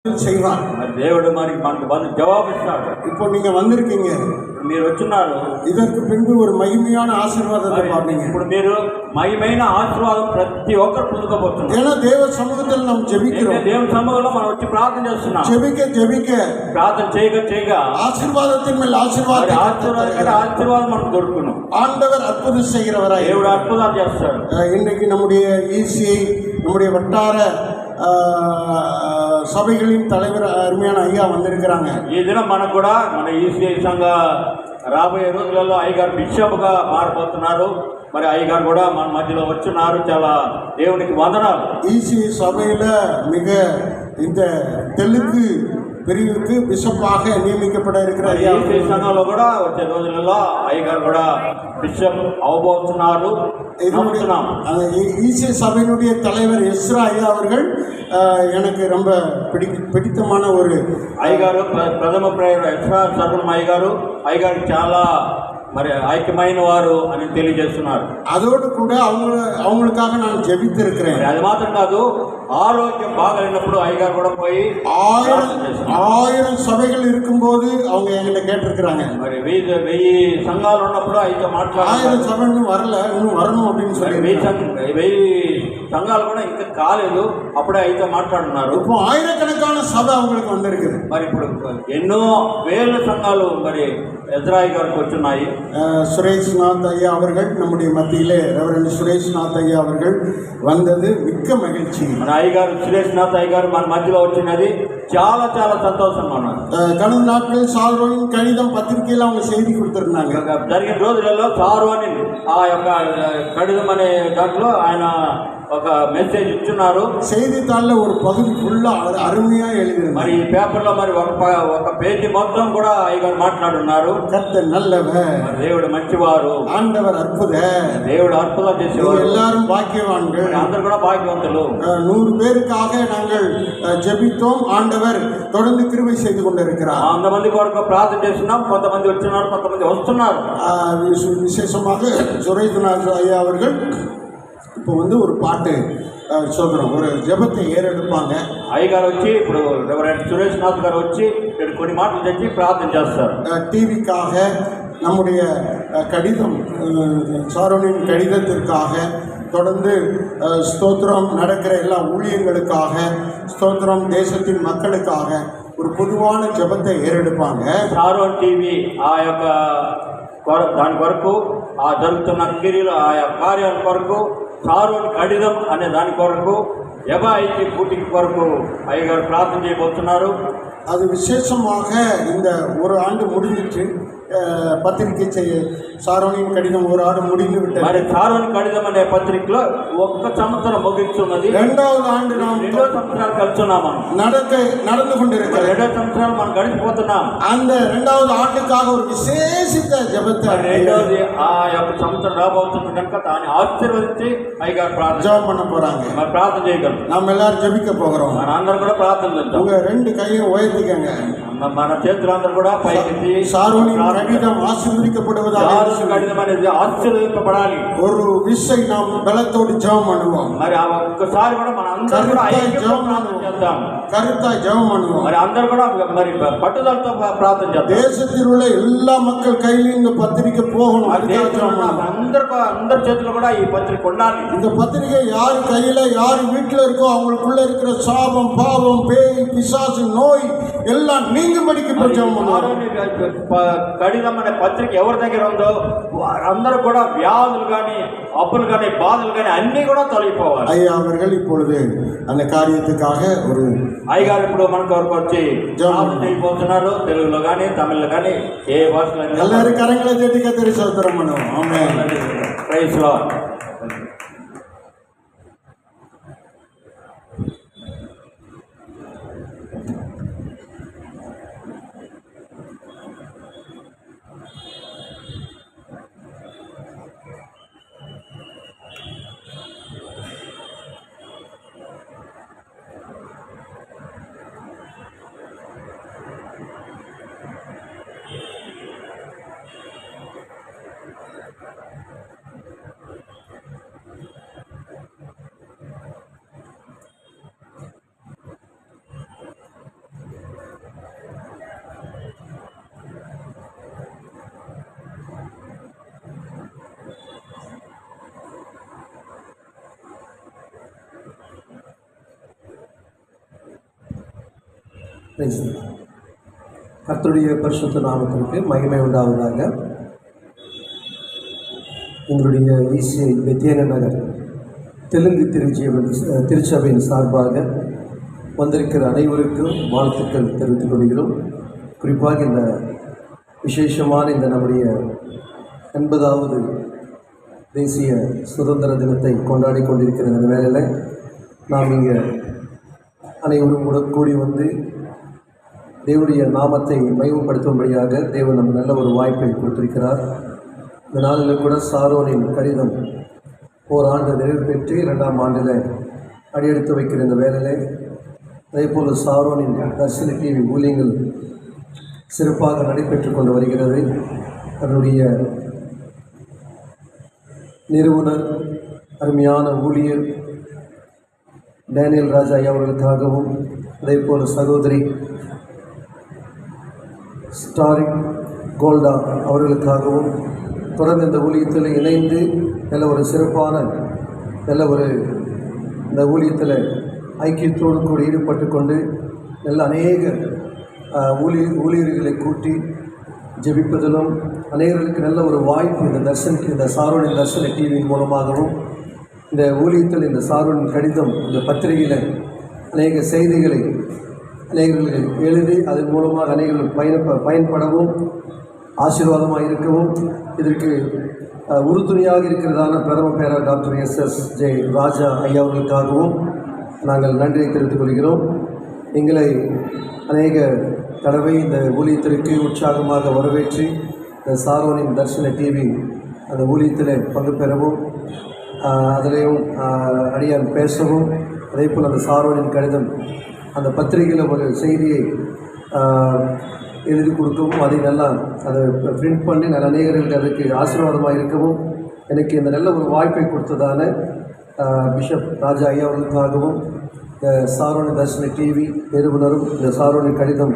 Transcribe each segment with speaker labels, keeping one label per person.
Speaker 1: செய்வார்.
Speaker 2: దేవుడు మనకు జవాబు ఇస్తాడు.
Speaker 1: இப்போ நீங்க வந்திருக்கீங்க,
Speaker 2: మీరు వచ్చున్నారు.
Speaker 1: இதற்கு பின்பு ஒரு மகிமையான ஆசீர்வாதத்தை பாப்பீங்க.
Speaker 2: ఇప్పుడు మీరు మహిమైన ఆశీర్వాదం ప్రతి ఒక్కరు పొందుకోబోతున్నారు.
Speaker 1: ஏன்னா தேவ சமூகத்தில் நாம் ஜெபிக்கிறோம்.
Speaker 2: దేవుని సముఖంలో మనం వచ్చి ప్రార్థన చేస్తున్నాం.
Speaker 1: ஜெபிக்க
Speaker 2: ప్రార్థన చేయగా
Speaker 1: ஆசீர்வாதத்தின் மேல்
Speaker 2: ఆశీర్వాదం మనకు దొరుకును.
Speaker 1: ஆண்டவர் அற்புதம் செய்கிறவராய்
Speaker 2: దేవుడు అద్భుతాలు చేస్తాడు.
Speaker 1: இன்னைக்கு நம்முடைய ஈசிஐ நம்முடைய வட்டார సభகளின் தலைவர் అరుమైన అయ్యా వந்திருக்கிறாங்க.
Speaker 2: ఈ దినం మనకు కూడా మన ఈసీఐ సంఘ రాబోయే రోజులలో అయ్యగారు బిషప్గా మారిపోతున్నారు. మరి అయ్యగారు కూడా మన మధ్యలో వచ్చున్నారు. చాలా దేవునికి వందనాలు.
Speaker 1: ఈసీఐ సభలో மிக இந்த தெலுங்கு பிரிவுக்கு பிஷப்பாக நியமிக்கப்பட இருக்கிற
Speaker 2: ఈసీఐ సంఘంలో కూడా వచ్చే రోజులలో అయ్యగారు కూడా బిషప్ అవబోతున్నారు.
Speaker 1: ஈசிஐ சபையினுடைய தலைவர் எஸ்ரா ஐயா அவர்கள் எனக்கு ரொம்ப பிடித்தமான ஒரு
Speaker 2: అయ్యగారు ప్రథమ ప్రేయర్ ఎస్రా సర్వం అయ్యగారు చాలా మరి ఐక్యమైన వారు అని తెలియజేస్తున్నారు.
Speaker 1: அதோடு கூட அவங்களுக்காக நான் ஜெபித்திருக்கிறேன்.
Speaker 2: అది మాత్రం కాదు, ఆరోగ్యం బాగలేనప్పుడు అయ్యగారు కూడా పోయి
Speaker 1: 1000 సభைகள் இருக்கும்போது அவங்க என்கிட்ட கேட்டிருக்கிறாங்க.
Speaker 2: మరి 1000 సంఘాలు ఉన్నప్పుడు అయితే మాట్లాడారు.
Speaker 1: 1000 సభ இன்னும் வரல, இன்னும் வரணும் அப்படின்னு சொல்லி
Speaker 2: 1000 సంఘాలు కూడా ఇంకా కాలేదు, అప్పుడే అయితే మాట్లాడుతున్నారు.
Speaker 1: இப்போ ஆயிரக்கணக்கான சபை அவங்களுக்கு வந்திருக்குது.
Speaker 2: మరి ఇప్పుడు ఎన్నో వేల సంఘాలు మరి ఎజ్రాయి గారికి వచ్చున్నాయి.
Speaker 1: சுரேஷ்நாத் ஐயா அவர்கள் நம்முடைய மத்தியிலே ரெவரண்ட் சுரேஷ்நாத் ஐயா அவர்கள் வந்தது மிக்க மகிழ்ச்சி.
Speaker 2: మన అయ్యగారు సురేష్నాథ్ అయ్యగారు మన మధ్యలో వచ్చినది చాలా చాలా సంతోషంగా ఉన్నారు.
Speaker 1: கடந்த நாட்களில் சார்வோனின் கடிதம் பத்திரிகையில் அவங்க செய்தி கொடுத்திருந்தாங்க.
Speaker 2: జరిగిన రోజులలో సార్వోనిన్ ఆ యొక్క కడితం అనే దాంట్లో ఆయన ఒక మెసేజ్ ఇచ్చున్నారు.
Speaker 1: செய்தித்தாள்ல ஒரு பகுதி ஃபுல்லா அருமையா எழுதியிருந்தார்.
Speaker 2: మరి ఈ పేపర్లో మరి ఒక పేజీ మొత్తం కూడా అయ్యగారు మాట్లాడున్నారు.
Speaker 1: கர்த்தர் நல்லவர்,
Speaker 2: దేవుడు మంచివారు,
Speaker 1: ஆண்டவர் அற்புதர்,
Speaker 2: దేవుడు అద్భుతం చేసేవారు,
Speaker 1: எல்லாரும் பாக்கியவான்கள்,
Speaker 2: అందరూ కూడా భాగ్యవంతులు.
Speaker 1: 100 பேருக்காக நாங்கள் ஜெபித்தோம். ஆண்டவர் தொடர்ந்து கிருபை செய்து கொண்டிருக்கிறார்.
Speaker 2: 100 మంది కొరకు ప్రార్థన చేస్తున్నాం. కొంతమంది వచ్చినారు, కొంతమంది వస్తున్నారు.
Speaker 1: விசேஷமாக சுரேஷ்நாத் ஐயா அவர்கள் இப்போ ஒரு பாட்டு சொல்கிறோம், ஒரு ஜெபத்தை ஏறெடுப்பாங்க.
Speaker 2: అయ్యగారు వచ్చి ఇప్పుడు రెవరెండ్ సురేష్నాథ్ గారు వచ్చి కొన్ని మాటలు తెచ్చి ప్రార్థన చేస్తారు.
Speaker 1: டிவிக்காக நம்முடைய கடிதம் சாரோனின் கடிதத்திற்காக தொடர்ந்து ஸ்தோத்திரம் நடக்கிற எல்லா ஊழியங்களுக்காக ஸ்தோத்திரம் தேசத்தின் மக்களுக்காக ஒரு பொதுவான ஜெபத்தை ஏறெடுப்பாங்க.
Speaker 2: సారోన్ టీవీ ఆ యొక్క దాని కొరకు ఆ జరుగుతున్న క్రియలు ఆ కార్యాల కొరకు సారోన్ కడితం అనే దాని కొరకు ఎబాయికి పూటికి కొరకు అయ్యగారు ప్రార్థన చేయబోతున్నారు.
Speaker 1: அது விசேஷமாக இந்த ஒரு ஆண்டு முடிஞ்சிட்டு பத்திரிகை சாரோனின் கடிதம் ஒரு ஆண்டு முடிந்து விட்டது.
Speaker 2: మరి సారోన్ కడితం అనే పత్రికలో ఒక్క సంవత్సరం ముగిస్తున్నది.
Speaker 1: రెండవ ఆண்டு நாம்
Speaker 2: 2 సంవత్సరాలు కలుస్తున్నాము.
Speaker 1: நடந்து கொண்டிருக்கிறது.
Speaker 2: 2 సంవత్సరాలు మనం గడిచిపోతున్నాం.
Speaker 1: அந்த இரண்டாவது ஆண்டுக்காக ஒரு விசேஷித்த ஜெபத்தை
Speaker 2: రెండోది ఆ యొక్క సంవత్సరం రాబోతుంది కనుక దాన్ని ఆశీర్వదించి అయ్యగారు ప్రార్థన
Speaker 1: ஜெபம் பண்ண போறாங்க.
Speaker 2: మనం ప్రార్థన చేయగలం.
Speaker 1: நாம் எல்லாரும் ஜெபிக்க போகிறோம்.
Speaker 2: మన అందరం కూడా ప్రార్థన చేద్దాం.
Speaker 1: உங்க ரெண்டு கையும் உயர்த்திக்கங்க.
Speaker 2: మన చేతులు అందరూ కూడా పైకి.
Speaker 1: சாரோனின் கடிதம் ஆசீர்வதிக்கப்படுவதாக.
Speaker 2: సారోన్ కడితం అనేది ఆశీర్వదింపబడాలి.
Speaker 1: ஒரு விசை நாம் பலத்தோடு ஜெபம் பண்ணுவோம்.
Speaker 2: మరి ఆ ఒక్కసారి కూడా మన అందరం కూడా ఐక్యంగా ప్రార్థన చేద్దాం.
Speaker 1: கருத்தாய் ஜெபம் பண்ணுவோம்.
Speaker 2: మరి అందరూ కూడా మరి పట్టుదలతో ప్రార్థన చేద్దాం.
Speaker 1: தேசத்தில் உள்ள எல்லா மக்கள் கையிலும் இந்த பத்திரிகை போகணும்.
Speaker 2: అందరి చేతులు కూడా ఈ పత్రిక ఉండాలి.
Speaker 1: இந்த பத்திரிகை யார் கையில யார் வீட்டில் இருக்கோ அவங்களுக்குள்ள இருக்கிற சாபம் பாவம் பேய் பிசாசு நோய் எல்லாம் நீங்கும்படிக்கு ஜெபம் பண்ணுவோம்.
Speaker 2: கடிதம் అనే పత్రిక ఎవరి దగ్గర ఉందో వారందరూ కూడా వ్యాధులు కానీ అప్పులు కానీ బాధలు కానీ అన్ని కూడా తొలగిపోవాలి.
Speaker 1: ஐயா அவர்கள் இப்பொழுது அந்த காரியத்துக்காக ஒரு
Speaker 2: అయ్యగారు ఇప్పుడు మనకు వరకు వచ్చి చేయబోతున్నారు. తెలుగులో కానీ తమిళ్లో కానీ ఏ భాషలో
Speaker 1: எல்லாரும் கரங்களை தட்டி கர்த்தரை ஸ்தோத்திரம் பண்ணுவோம். ஆமென்.
Speaker 2: Praise Lord.
Speaker 3: Praise the Lord. கர்த்தருடைய பரிசுத்த நாமத்திற்கு மகிமை உண்டாவதாக. எங்களுடைய ஈசிஐ பெத்தேன நகர் தெலுங்கு திருச்சபையின் சார்பாக வந்திருக்கிற அனைவருக்கும் வாழ்த்துக்கள் தெரிவித்துக் கொள்கிறோம். குறிப்பாக இந்த விசேஷமான இந்த நம்முடைய 80வது தேசிய சுதந்திர தினத்தை கொண்டாடி கொண்டிருக்கிற இந்த வேளையில் நாம் இங்கே அனைவரும் கூடி வந்து தேவனுடைய நாமத்தை மகிமைப்படுத்தும்படியாக தேவன் நம்ம நல்ல ஒரு வாய்ப்பை கொடுத்திருக்கிறார். இந்த நாளில் கூட சாரோனின் கடிதம் ஓராண்டு நிறைவு பெற்று 2ஆம் ஆண்டில் அடியெடுத்து வைக்கிற இந்த வேளையில் அதேபோல் சாரோனின் தர்ஷினி டிவி ஊழியங்கள் சிறப்பாக நடைபெற்று கொண்டு வருகிறது. அதனுடைய நிறுவனர் அருமையான ஊழியர் டேனியல் ராஜா ஐயா அவர்களுக்காகவும் அதேபோல் சகோதரி ஸ்டாரிக் கோல்டா அவர்களுக்காகவும் தொடர்ந்து இந்த ஊழியத்தில் இணைந்து நல்ல ஒரு சிறப்பான இந்த ஊழியத்தில் ஐக்கியத்தோடு கூட ஈடுபட்டு கொண்டு நல்ல அநேக ஊழியர்களை கூட்டி ஜெபிப்பதிலும் அநேகர்களுக்கு நல்ல ஒரு வாய்ப்பு இந்த சாரோனின் தர்ஷன டிவியின் மூலமாகவும் இந்த ஊழியத்தில் இந்த சாரோனின் கடிதம் இந்த பத்திரிகையில் அநேக செய்திகளை அநேகர்கள் எழுதி அதன் மூலமாக அநேகர்கள் பயன்படவும் ஆசீர்வாதமாக இருக்கவும் இதற்கு உறுதுணையாக இருக்கிறதான பிரதம பேரர் டாக்டர் SS.J. ராஜா ஐயா அவர்களுக்காகவும் நாங்கள் நன்றியை தெரிவித்துக் கொள்கிறோம். எங்களை அநேக தடவை இந்த ஊழியத்திற்கு உற்சாகமாக வரவேற்று இந்த சாரோனின் தர்ஷன டிவி அந்த ஊழியத்தில் பங்கு பெறவும் அதிலையும் அடியான் பேசவும் அதேபோல் அந்த சாரோனின் கடிதம் அந்த பத்திரிகையில் ஒரு செய்தியை எழுதி கொடுக்கவும் அதை நல்லா அதை பிரிண்ட் பண்ணி நல்ல அநேகர்களுக்கு அதுக்கு ஆசீர்வாதமாக இருக்கவும் எனக்கு இந்த நல்ல ஒரு வாய்ப்பை கொடுத்ததான பிஷப் ராஜா ஐயா அவர்களுக்காகவும் இந்த சாரோனி தர்ஷன டிவி நிறுவனரும் இந்த சாரோனி கடிதம்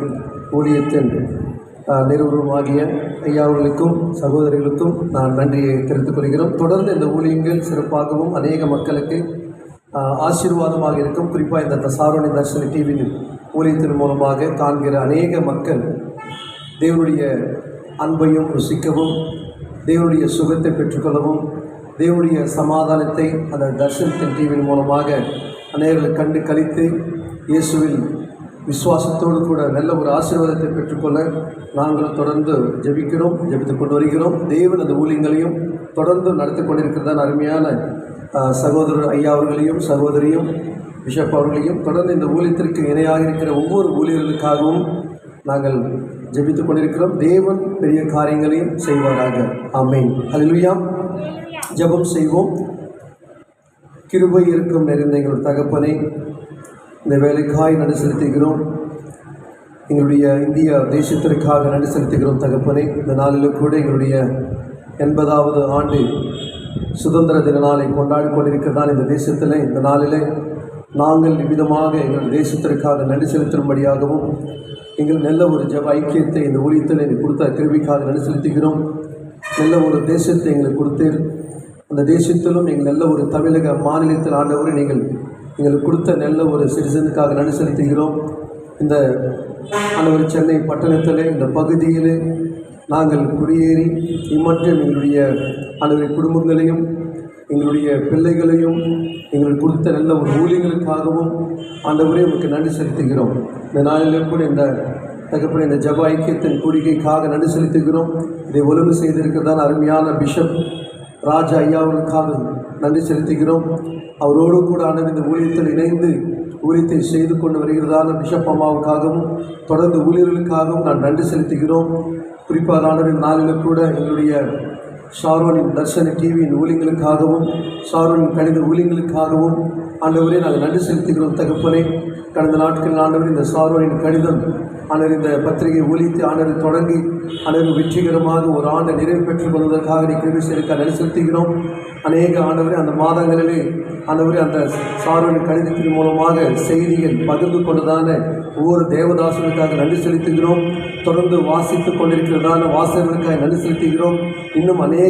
Speaker 3: ஊழியத்தின் நிறுவனமாகிய ஐயா அவர்களுக்கும் சகோதரிகளுக்கும் நான் நன்றியை தெரிவித்துக் கொள்கிறோம். தொடர்ந்து இந்த ஊழியங்கள் சிறப்பாகவும் அநேக மக்களுக்கு ஆசீர்வாதமாக இருக்கும். குறிப்பாக இந்த சாரோனி தர்ஷன டிவியின் ஊழியத்தின் மூலமாக காண்கிற அநேக மக்கள் தேவனுடைய அன்பையும் ருசிக்கவும் தேவனுடைய சுகத்தை பெற்றுக்கொள்ளவும் தேவனுடைய சமாதானத்தை அந்த தர்ஷனத்தின் டிவியின் மூலமாக அநேகர்களை கண்டு கழித்து இயேசுவில் விசுவாசத்தோடு கூட நல்ல ஒரு ஆசீர்வாதத்தை பெற்றுக்கொள்ள நாங்களும் தொடர்ந்து ஜெபித்து கொண்டு வருகிறோம். தேவன் அந்த ஊழியங்களையும் தொடர்ந்து நடத்தி கொண்டிருக்கிறதான் அருமையான சகோதரர் ஐயா அவர்களையும் சகோதரியும் பிஷப் அவர்களையும் தொடர்ந்து இந்த ஊழியத்திற்கு இணையாக இருக்கிற ஒவ்வொரு ஊழியர்களுக்காகவும் நாங்கள் ஜெபித்து கொண்டிருக்கிறோம். தேவன் பெரிய காரியங்களையும் செய்வாராக. ஆமென். ஹல்லேலூயா. ஜெபம் செய்வோம். கிருபை இருக்கும் நிறைந்த எங்கள் தகப்பனை இந்த வேலைக்காய் நன்றி செலுத்துகிறோம். எங்களுடைய இந்தியா தேசத்திற்காக நன்றி செலுத்துகிறோம் தகப்பனை. இந்த நாளிலும் கூட எங்களுடைய 80வது ஆண்டு சுதந்திர தின நாளை கொண்டாடி கொண்டிருக்கிறதான் இந்த தேசத்தில் இந்த நாளில் நாங்கள் இவ்விதமாக எங்கள் தேசத்திற்காக நன்றி செலுத்தும்படியாகவும் எங்கள் நல்ல ஒரு ஜெப ஐக்கியத்தை இந்த ஊழியத்தில் எங்களுக்கு கொடுத்த கிருபைக்காக நன்றி செலுத்துகிறோம். நல்ல ஒரு தேசத்தை எங்களுக்கு கொடுத்தீர். அந்த தேசத்திலும் எங்கள் நல்ல ஒரு தமிழக மாநிலத்தில் ஆண்டவரை நீங்கள் எங்களுக்கு கொடுத்த நல்ல ஒரு சிட்டிசனுக்காக நன்றி செலுத்துகிறோம். இந்த ஆண்டவர் சென்னை பட்டணத்தில் இந்த பகுதியில் நாங்கள் குடியேறி இம்மற்றும் எங்களுடைய ஆண்டவருடைய குடும்பங்களையும் எங்களுடைய பிள்ளைகளையும் எங்களுக்கு கொடுத்த நல்ல ஒரு ஊழியர்களுக்காகவும் ஆண்டவரே உங்களுக்கு நன்றி செலுத்துகிறோம். இந்த நாளிலும் கூட இந்த தகப்பன இந்த ஜெப ஐக்கியத்தின் கூடிக்கைக்காக நன்றி செலுத்துகிறோம். இதை ஒழுங்கு செய்திருக்கிறதான அருமையான பிஷப் ராஜா ஐயா அவர்களுக்காக நன்றி செலுத்துகிறோம். அவரோடு கூட ஆண்டவர் இந்த ஊழியத்தில் இணைந்து ஊழியத்தை செய்து கொண்டு வருகிறதான பிஷப் அம்மாவுக்காகவும் தொடர்ந்து ஊழியர்களுக்காகவும் நான் நன்றி செலுத்துகிறோம். குறிப்பாக ஆண்டவரின் நாளில் கூட எங்களுடைய சாரோனின் தர்ஷன டிவியின் ஊழியங்களுக்காகவும் சாரோனின் கணித ஊழியங்களுக்காகவும் ஆண்டவரே நாங்கள் நன்றி செலுத்துகிறோம் தகப்பனே. கடந்த நாட்களில் ஆண்டவர் இந்த சாரோனின் கடிதம் ஆண்டவர் இந்த பத்திரிகை ஊழியத்தை ஆண்டவர் தொடங்கி ஆண்டவர் வெற்றிகரமாக ஒரு ஆண்டை நிறைவு பெற்றுக் கொள்வதற்காக நீ கிருபை செய்திருக்க நன்றி செலுத்துகிறோம். அநேக ஆண்டவரே அந்த மாதங்களிலே ஆண்டவரே அந்த சாரோனின் கடிதத்தின் மூலமாக செய்திகள் பகிர்ந்து கொண்டதான ஒவ்வொரு தேவதாசனுக்காக நன்றி செலுத்துகிறோம். தொடர்ந்து வாசித்துக் கொண்டிருக்கிறதான வாசகர்களுக்காக நன்றி செலுத்துகிறோம். இன்னும் அநேக